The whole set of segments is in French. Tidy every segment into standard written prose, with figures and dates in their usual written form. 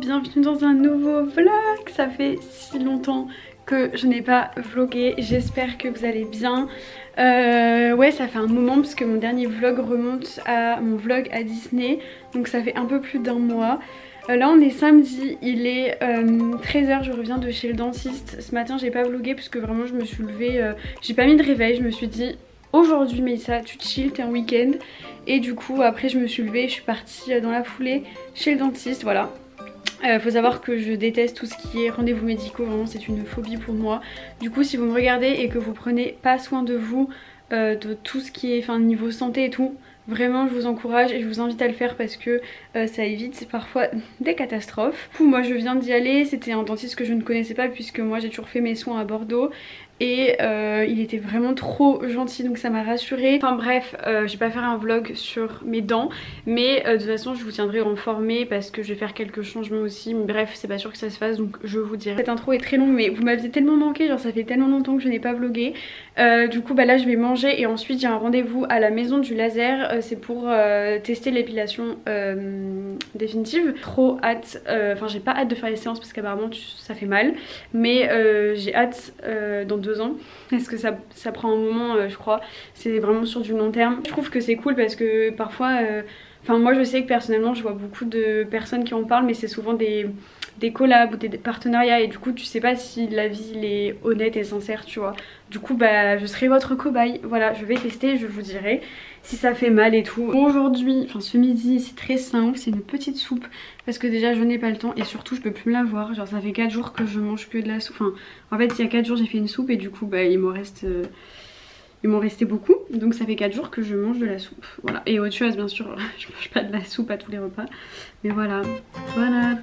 bienvenue dans un nouveau vlog. Ça fait si longtemps que je n'ai pas vlogué, j'espère que vous allez bien. Ouais, ça fait un moment parce que mon dernier vlog remonte à mon vlog à Disney, donc ça fait un peu plus d'un mois. Là on est samedi, il est 13 h, je reviens de chez le dentiste. Ce matin j'ai pas vlogué parce que vraiment je me suis levée, j'ai pas mis de réveil, je me suis dit aujourd'hui Mélissa tu chill, t'es en week-end. Et du coup après je me suis levée, je suis partie dans la foulée chez le dentiste, voilà. Faut savoir que je déteste tout ce qui est rendez-vous médicaux, vraiment c'est une phobie pour moi. Du coup si vous me regardez et que vous prenez pas soin de vous, de tout ce qui est niveau santé et tout, vraiment je vous encourage et je vous invite à le faire parce que ça évite parfois des catastrophes. Du coup moi je viens d'y aller, c'était un dentiste que je ne connaissais pas puisque moi j'ai toujours fait mes soins à Bordeaux. Et il était vraiment trop gentil, donc ça m'a rassurée. Enfin bref, je vais pas faire un vlog sur mes dents, mais de toute façon je vous tiendrai informée parce que je vais faire quelques changements aussi. Mais bref, c'est pas sûr que ça se fasse, donc je vous dirai. Cette intro est très longue mais vous m'aviez tellement manqué, genre ça fait tellement longtemps que je n'ai pas vlogué. Du coup bah là je vais manger et ensuite j'ai un rendez-vous à la maison du laser. C'est pour tester l'épilation définitive. Trop hâte, enfin j'ai pas hâte de faire les séances parce qu'apparemment ça fait mal. Mais j'ai hâte dans 2 ans, parce que ça prend un moment je crois, c'est vraiment sur du long terme. Je trouve que c'est cool parce que parfois, enfin moi je sais que personnellement je vois beaucoup de personnes qui en parlent mais c'est souvent des collabs ou des partenariats et du coup tu sais pas si la vie elle est honnête et sincère, tu vois. Du coup bah je serai votre cobaye, voilà, je vais tester, je vous dirai si ça fait mal et tout. Aujourd'hui, enfin ce midi c'est très simple, c'est une petite soupe parce que déjà je n'ai pas le temps et surtout je peux plus me la voir. Genre ça fait 4 jours que je mange que de la soupe, enfin en fait il y a 4 jours j'ai fait une soupe et du coup bah il m'en reste... il m'en restait beaucoup, donc ça fait 4 jours que je mange de la soupe. Voilà, et autre chose bien sûr, je mange pas de la soupe à tous les repas. Mais voilà, voilà.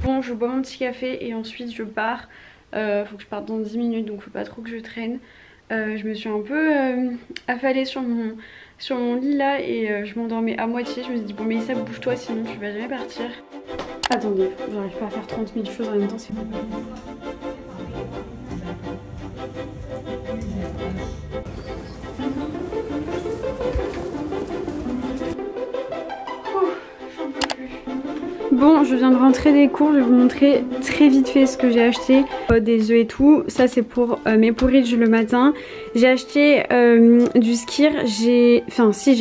Bon, je bois mon petit café et ensuite je pars. Faut que je parte dans 10 minutes donc faut pas trop que je traîne. Je me suis un peu affalée sur mon lit là et je m'endormais à moitié. Je me suis dit bon mais ça bouge-toi sinon tu vas jamais partir. Attendez, j'arrive pas à faire 30 000 choses en même temps, c'est bon. Bon, je viens de rentrer des cours, je vais vous montrer très vite fait ce que j'ai acheté. Des œufs et tout, ça c'est pour mes porridge le matin. J'ai acheté du skyr, j'ai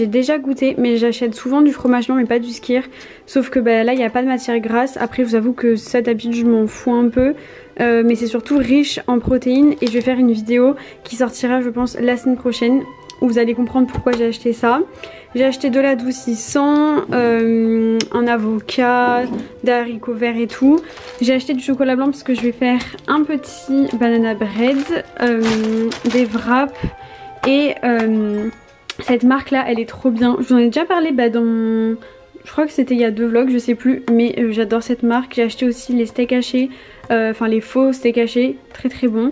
déjà goûté mais j'achète souvent du fromage blanc mais pas du skyr. Sauf que bah, là il n'y a pas de matière grasse, après je vous avoue que ça d'habitude je m'en fous un peu. Mais c'est surtout riche en protéines et je vais faire une vidéo qui sortira je pense la semaine prochaine où vous allez comprendre pourquoi j'ai acheté ça. J'ai acheté de l'adoucissant, un avocat, des haricots verts et tout. J'ai acheté du chocolat blanc parce que je vais faire un petit banana bread, des wraps et cette marque là elle est trop bien. Je vous en ai déjà parlé dans... Je crois que c'était il y a 2 vlogs, je sais plus, mais j'adore cette marque. J'ai acheté aussi les steaks hachés, enfin les faux steaks hachés, très très bons.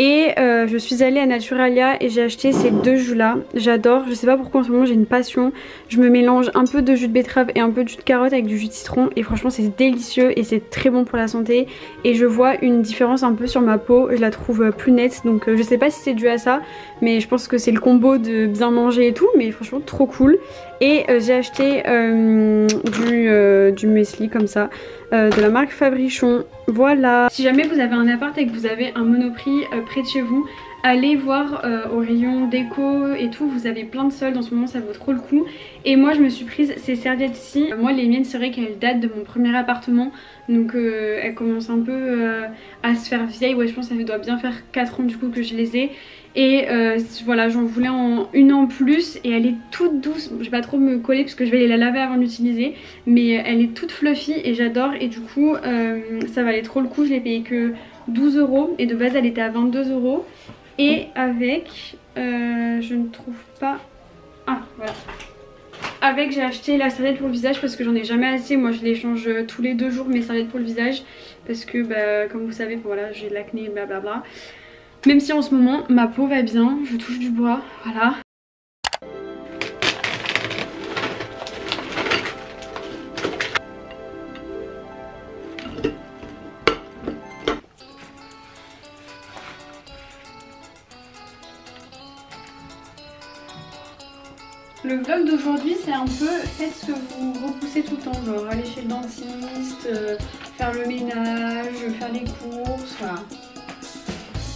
Et je suis allée à Naturalia et j'ai acheté ces 2 jus là, j'adore, je sais pas pourquoi en ce moment j'ai une passion. Je me mélange un peu de jus de betterave et un peu de jus de carotte avec du jus de citron et franchement c'est délicieux et c'est très bon pour la santé. Et je vois une différence un peu sur ma peau, je la trouve plus nette, donc je sais pas si c'est dû à ça, mais je pense que c'est le combo de bien manger et tout, mais franchement trop cool. Et j'ai acheté du muesli comme ça, de la marque Fabrichon, voilà. Si jamais vous avez un appart et que vous avez un Monoprix près de chez vous, allez voir au rayon déco et tout, vous avez plein de soldes en ce moment, ça vaut trop le coup. Et moi je me suis prise ces serviettes-ci, moi les miennes c'est vrai qu'elles datent de mon premier appartement, donc elles commencent un peu à se faire vieilles, ouais je pense que ça doit bien faire 4 ans du coup que je les ai. Et voilà, j'en voulais une en plus et elle est toute douce. Bon, je vais pas trop me coller parce que je vais la laver avant d'utiliser, mais elle est toute fluffy et j'adore. Et du coup ça valait trop le coup, je l'ai payé que 12 € et de base elle était à 22 €. Et avec, je ne trouve pas... Ah voilà. avec j'ai acheté la serviette pour le visage parce que j'en ai jamais assez. Moi je les change tous les 2 jours mes serviettes pour le visage parce que bah, comme vous savez voilà j'ai de l'acné blablabla. Même si en ce moment ma peau va bien, je touche du bois, voilà. Le vlog d'aujourd'hui c'est un peu faites ce que vous repoussez tout le temps, genre aller chez le dentiste, faire le ménage, faire les courses, voilà.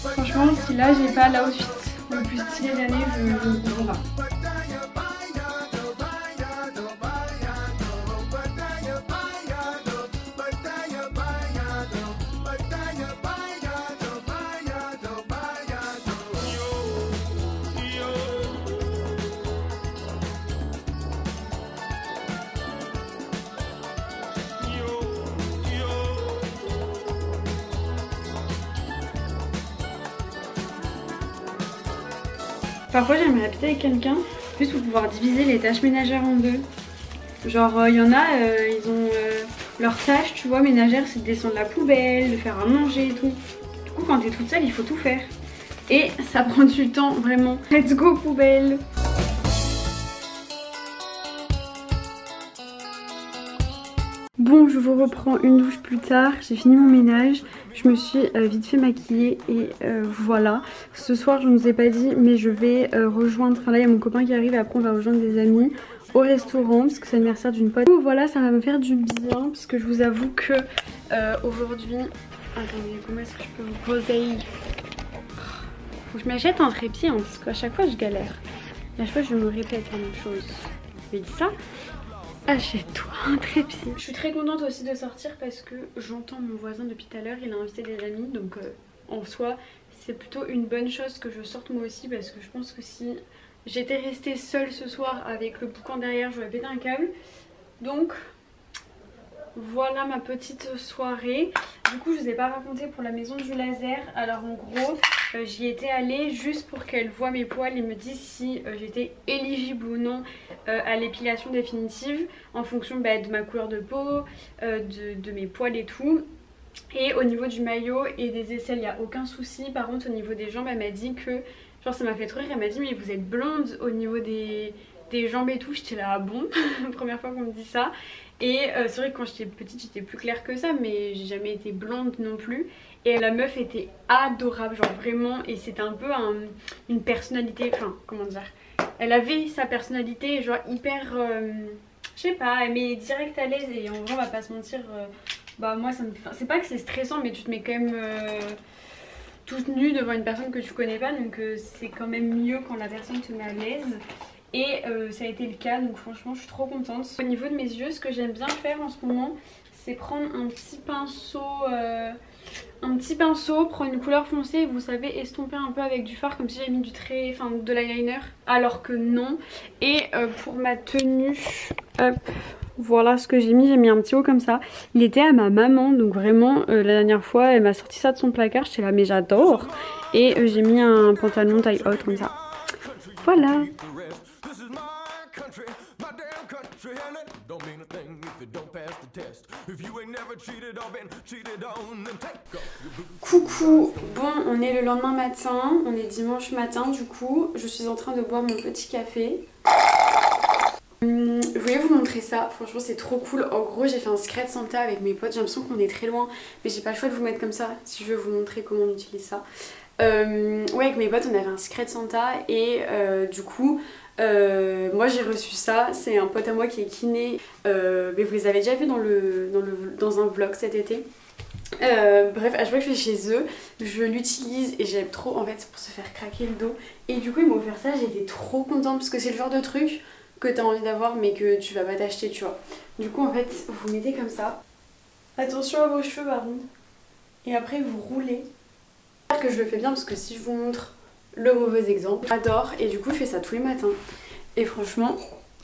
Franchement si là j'ai pas l'outfit le plus stylé de l'année, je ne comprends pas. Parfois j'aimerais habiter avec quelqu'un juste pour pouvoir diviser les tâches ménagères en 2. Genre il y en a, ils ont leurs tâches, tu vois, ménagères, c'est de descendre la poubelle, de faire à manger et tout. Du coup quand t'es toute seule il faut tout faire. Et ça prend du temps vraiment. Let's go poubelle. Bon, je vous reprends une douche plus tard, j'ai fini mon ménage, je me suis vite fait maquiller et voilà. Ce soir je ne vous ai pas dit mais je vais rejoindre, enfin là il y a mon copain qui arrive et après on va rejoindre des amis au restaurant parce que c'est l'anniversaire d'une pote. Donc voilà, ça va me faire du bien parce que je vous avoue que aujourd'hui... Attendez, comment est-ce que je peux vous poser? Faut que je m'achète un trépied hein, parce qu'à chaque fois je galère. Et à chaque fois je me répète la même chose. Je vais dire ça. Achète-toi un trépied. Je suis très contente aussi de sortir parce que j'entends mon voisin depuis tout à l'heure, il a invité des amis donc en soi c'est plutôt une bonne chose que je sorte moi aussi parce que je pense que si j'étais restée seule ce soir avec le boucan derrière j'aurais pété un câble. Donc voilà ma petite soirée. Du coup je vous ai pas raconté pour la maison du laser. Alors en gros j'y étais allée juste pour qu'elle voit mes poils et me dise si j'étais éligible ou non à l'épilation définitive en fonction de ma couleur de peau, de mes poils et tout. Et au niveau du maillot et des aisselles il n'y a aucun souci. Par contre au niveau des jambes elle m'a dit que, genre ça m'a fait trop rire, elle m'a dit mais vous êtes blonde au niveau des jambes et tout. J'étais là ah bon première fois qu'on me dit ça. Et c'est vrai que quand j'étais petite j'étais plus claire que ça mais j'ai jamais été blonde non plus. Et la meuf était adorable, genre vraiment, et c'était un peu une personnalité, enfin comment dire, elle avait sa personnalité genre hyper, je sais pas, elle met direct à l'aise et en vrai on va pas se mentir, bah moi ça me, c'est pas que c'est stressant mais tu te mets quand même toute nue devant une personne que tu connais pas donc c'est quand même mieux quand la personne te met à l'aise. Et ça a été le cas donc franchement je suis trop contente. Au niveau de mes yeux ce que j'aime bien faire en ce moment c'est prendre un petit pinceau, prendre une couleur foncée et vous savez estomper un peu avec du fard comme si j'avais mis du trait, enfin de l'eyeliner alors que non. Et pour ma tenue, hop, voilà ce que j'ai mis un petit haut comme ça. Il était à ma maman donc vraiment la dernière fois elle m'a sorti ça de son placard, j'étais là mais j'adore. Et j'ai mis un pantalon taille haute comme ça. Voilà. Coucou, bon on est le lendemain matin, on est dimanche matin du coup, je suis en train de boire mon petit café. Je voulais vous montrer ça, franchement c'est trop cool. En gros j'ai fait un Secret Santa avec mes potes, j'ai l'impression qu'on est très loin mais j'ai pas le choix de vous mettre comme ça si je veux vous montrer comment on utilise ça. Ouais avec mes potes on avait un Secret Santa et du coup moi j'ai reçu ça, c'est un pote à moi qui est kiné, mais vous les avez déjà vus dans un vlog cet été. Bref, à chaque fois que je vais chez eux, je l'utilise et j'aime trop en fait, c'est pour se faire craquer le dos. Et du coup ils m'ont offert ça, j'étais trop contente parce que c'est le genre de truc que t'as envie d'avoir mais que tu vas pas t'acheter tu vois. Du coup en fait vous mettez comme ça, attention à vos cheveux par contre, et après vous roulez. J'espère que je le fais bien parce que si je vous montre le mauvais exemple, j'adore et du coup je fais ça tous les matins et franchement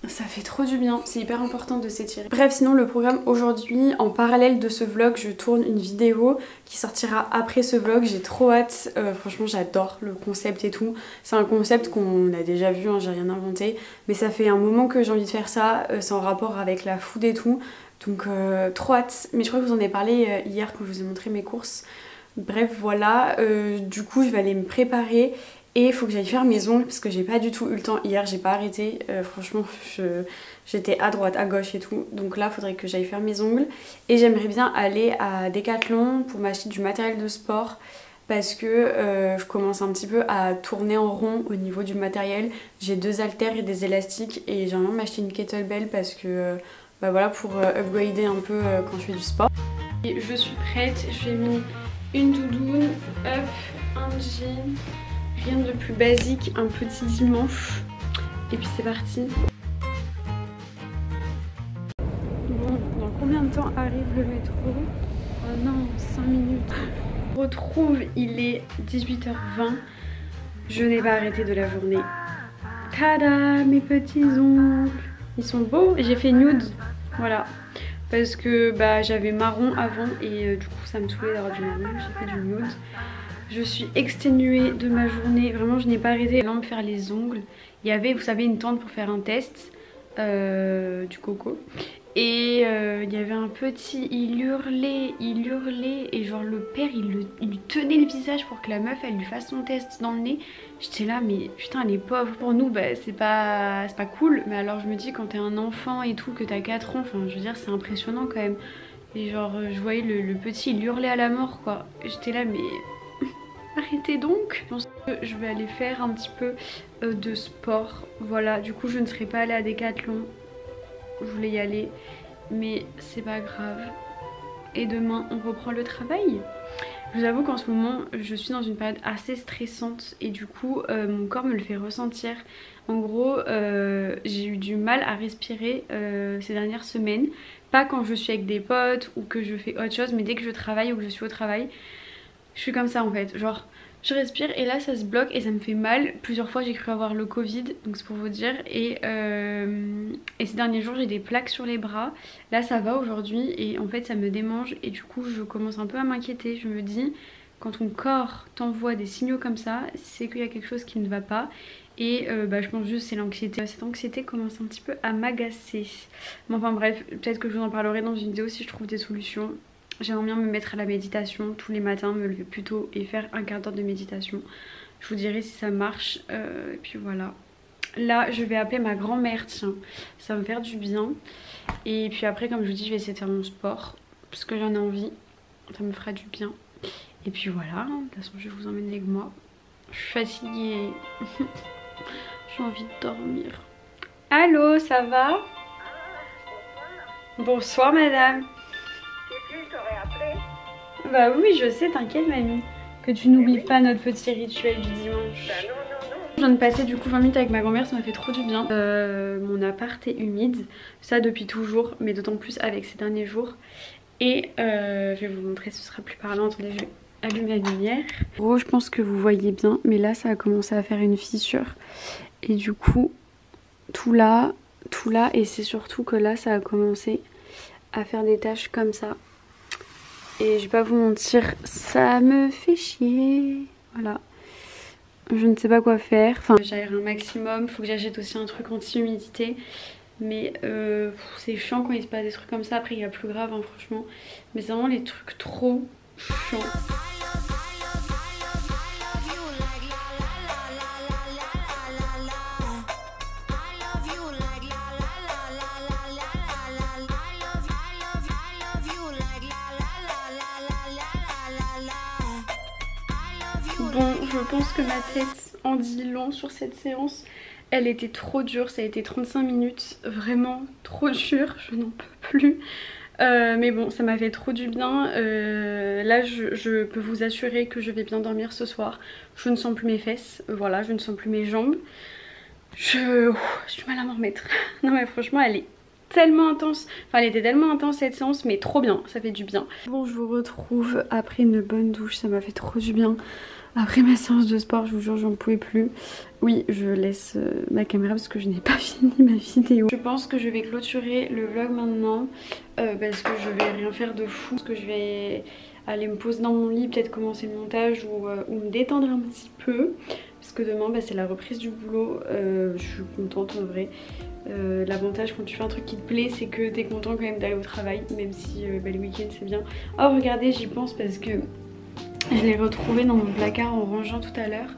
Ça fait trop du bien, c'est hyper important de s'étirer. Bref, sinon le programme aujourd'hui, en parallèle de ce vlog, je tourne une vidéo qui sortira après ce vlog. J'ai trop hâte, franchement j'adore le concept et tout. C'est un concept qu'on a déjà vu, hein, j'ai rien inventé. Mais ça fait un moment que j'ai envie de faire ça, c'est en rapport avec la food et tout. Donc trop hâte, mais je crois que vous en avez parlé hier quand je vous ai montré mes courses. Bref voilà, du coup je vais aller me préparer. Et il faut que j'aille faire mes ongles parce que j'ai pas du tout eu le temps hier, j'ai pas arrêté. Franchement, j'étais à droite, à gauche et tout. Donc là, il faudrait que j'aille faire mes ongles. Et j'aimerais bien aller à Decathlon pour m'acheter du matériel de sport parce que je commence un petit peu à tourner en rond au niveau du matériel. J'ai 2 haltères et des élastiques et j'aimerais m'acheter une kettlebell parce que bah voilà, pour upgrader un peu quand je fais du sport. Et je suis prête, j'ai mis une doudoune, hop, un jean. Rien de plus basique, un petit dimanche. Et puis c'est parti. Bon, dans combien de temps arrive le métro? Oh non, 5 minutes. Je retrouve, il est 18h20. Je n'ai pas arrêté de la journée. Tada, mes petits ongles. Ils sont beaux. J'ai fait nude. Voilà. Parce que bah, j'avais marron avant et du coup ça me saoulait d'avoir du marron. J'ai fait du nude. Je suis exténuée de ma journée, vraiment je n'ai pas arrêté de me faire les ongles. Il y avait, vous savez, une tente pour faire un test du coco. Et il y avait un petit, il hurlait et genre le père il lui tenait le visage pour que la meuf elle lui fasse son test dans le nez. J'étais là mais putain elle est pauvre. Pour nous bah, c'est pas cool, mais alors je me dis quand t'es un enfant et tout, que t'as 4 ans, enfin je veux dire c'est impressionnant quand même. Et genre je voyais le petit il hurlait à la mort quoi. J'étais là mais... arrêtez donc. Je pense que je vais aller faire un petit peu de sport. Voilà, du coup je ne serai pas allée à Decathlon. Je voulais y aller, mais c'est pas grave. Et demain on reprend le travail. Je vous avoue qu'en ce moment je suis dans une période assez stressante et du coup mon corps me le fait ressentir. En gros j'ai eu du mal à respirer ces dernières semaines. Pas quand je suis avec des potes ou que je fais autre chose, mais dès que je travaille ou que je suis au travail. Je suis comme ça en fait, genre je respire et là ça se bloque et ça me fait mal. Plusieurs fois j'ai cru avoir le Covid, donc c'est pour vous dire. Et ces derniers jours j'ai des plaques sur les bras. Là ça va aujourd'hui et en fait ça me démange et du coup je commence un peu à m'inquiéter. Je me dis quand ton corps t'envoie des signaux comme ça, c'est qu'il y a quelque chose qui ne va pas. Et bah, je pense juste c'est l'anxiété. Cette anxiété commence un petit peu à m'agacer. Mais enfin bref, peut-être que je vous en parlerai dans une vidéo si je trouve des solutions. J'aimerais bien me mettre à la méditation tous les matins, me lever plus tôt et faire un quart d'heure de méditation. Je vous dirai si ça marche. Et puis voilà. Là, je vais appeler ma grand-mère, tiens. Ça va me faire du bien. Et puis après, comme je vous dis, je vais essayer de faire mon sport. Parce que j'en ai envie. Ça me fera du bien. Et puis voilà. De toute façon, je vais vous emmener avec moi. Je suis fatiguée. J'ai envie de dormir. Allô, ça va? Bonsoir, madame. Bah oui, je sais, t'inquiète mamie. Que tu n'oublies pas notre petit rituel du dimanche. Bah non. Je viens de passer du coup 20 minutes avec ma grand-mère, ça m'a fait trop du bien. Mon appart est humide, ça depuis toujours, mais d'autant plus avec ces derniers jours. Et je vais vous montrer, ce sera plus parlant. Attendez, je vais allumer la lumière. En gros, je pense que vous voyez bien, mais là ça a commencé à faire une fissure. Et du coup, tout là, et c'est surtout que là ça a commencé à faire des taches comme ça. Et je vais pas vous mentir, ça me fait chier. Voilà. Je ne sais pas quoi faire. Enfin, j'aère un maximum. Faut que j'achète aussi un truc anti-humidité. Mais c'est chiant quand il se passe des trucs comme ça. Après, il y a plus grave, hein, franchement. Mais c'est vraiment les trucs trop chiants. Bon, je pense que ma tête en dit long sur cette séance. Elle était trop dure, ça a été 35 minutes, vraiment trop dur, je n'en peux plus. Mais bon, ça m'a fait trop du bien. Là, je peux vous assurer que je vais bien dormir ce soir. Je ne sens plus mes fesses, voilà, je ne sens plus mes jambes. J'ai du mal à m'en remettre. Non mais franchement, elle est tellement intense. Enfin elle était tellement intense cette séance, mais trop bien, ça fait du bien. Bon, je vous retrouve après une bonne douche, ça m'a fait trop du bien. Après ma séance de sport, je vous jure, j'en pouvais plus. Oui, je laisse ma caméra parce que je n'ai pas fini ma vidéo. Je pense que je vais clôturer le vlog maintenant parce que je vais rien faire de fou. Parce que je vais aller me poser dans mon lit, peut-être commencer le montage ou me détendre un petit peu. Parce que demain, bah, c'est la reprise du boulot. Je suis contente en vrai. L'avantage quand tu fais un truc qui te plaît, c'est que t'es content quand même d'aller au travail. Même si bah, le week-end c'est bien. Oh regardez, j'y pense parce que je l'ai retrouvé dans mon placard en rangeant tout à l'heure.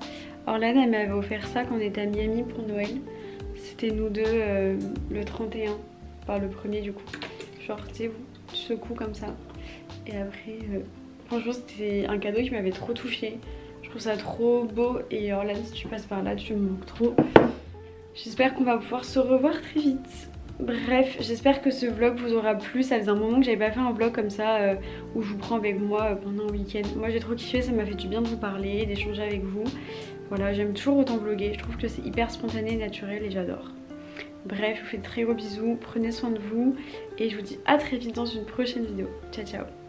Orlane elle m'avait offert ça quand on était à Miami pour Noël. C'était nous deux le 31, enfin le premier du coup. Genre tu sais, tu secoues comme ça. Et après, franchement c'était un cadeau qui m'avait trop touchée. Je trouve ça trop beau et Orlane si tu passes par là tu me manques trop. J'espère qu'on va pouvoir se revoir très vite. Bref, j'espère que ce vlog vous aura plu. Ça faisait un moment que j'avais pas fait un vlog comme ça où je vous prends avec moi pendant un week-end. Moi j'ai trop kiffé, ça m'a fait du bien de vous parler, d'échanger avec vous. Voilà, j'aime toujours autant vlogger. Je trouve que c'est hyper spontané, naturel et j'adore. Bref, je vous fais de très gros bisous, prenez soin de vous et je vous dis à très vite dans une prochaine vidéo. Ciao ciao.